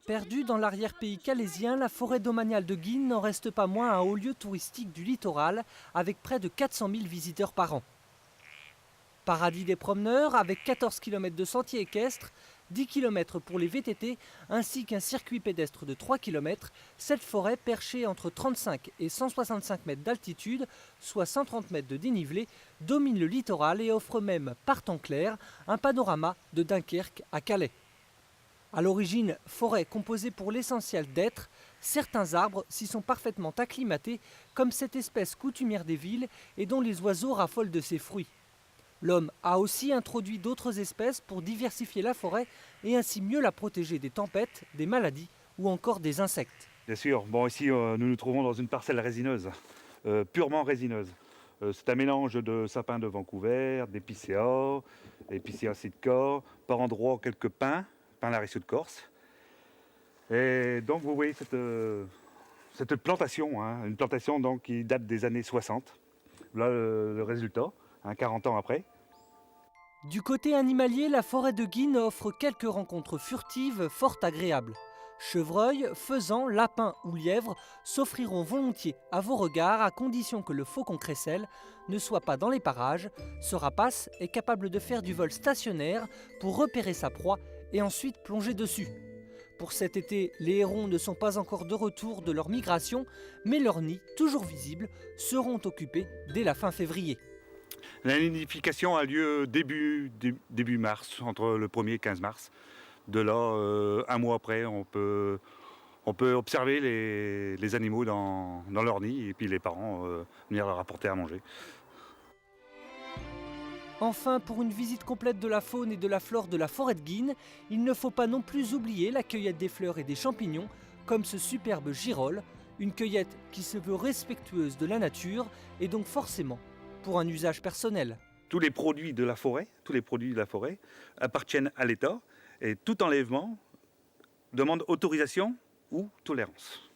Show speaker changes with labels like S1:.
S1: Perdue dans l'arrière-pays calaisien, la forêt domaniale de Guînes n'en reste pas moins un haut lieu touristique du littoral avec près de 400 000 visiteurs par an. Paradis des promeneurs avec 14 km de sentiers équestres, 10 km pour les VTT ainsi qu'un circuit pédestre de 3 km, cette forêt perchée entre 35 et 165 mètres d'altitude, soit 130 mètres de dénivelé, domine le littoral et offre même, par temps clair, un panorama de Dunkerque à Calais. À l'origine, forêt composée pour l'essentiel d'êtres, certains arbres s'y sont parfaitement acclimatés, comme cette espèce coutumière des villes et dont les oiseaux raffolent de ses fruits. L'homme a aussi introduit d'autres espèces pour diversifier la forêt et ainsi mieux la protéger des tempêtes, des maladies ou encore des insectes.
S2: Bien sûr, bon, ici nous nous trouvons dans une parcelle résineuse, purement résineuse. C'est un mélange de sapins de Vancouver, d'épicéas, épicéas sitka, par endroits quelques pins lariceaux de Corse. Et donc vous voyez cette plantation, une plantation donc, qui date des années 60. Là le résultat, 40 ans après.
S1: Du côté animalier, la forêt de Guînes offre quelques rencontres furtives fort agréables. Chevreuils, faisans, lapins ou lièvres s'offriront volontiers à vos regards à condition que le faucon crécelle ne soit pas dans les parages. Ce rapace est capable de faire du vol stationnaire pour repérer sa proie et ensuite plonger dessus. Pour cet été, les hérons ne sont pas encore de retour de leur migration, mais leurs nids, toujours visibles, seront occupés dès la fin février.
S2: La nidification a lieu début mars, entre le 1er et 15 mars. De là, un mois après, on peut observer les animaux dans leur nid et puis les parents venir leur apporter à manger.
S1: Enfin, pour une visite complète de la faune et de la flore de la forêt de Guînes, il ne faut pas non plus oublier la cueillette des fleurs et des champignons, comme ce superbe girole, une cueillette qui se veut respectueuse de la nature et donc forcément pour un usage personnel.
S2: Tous les produits de la forêt appartiennent à l'État et tout enlèvement demande autorisation ou tolérance.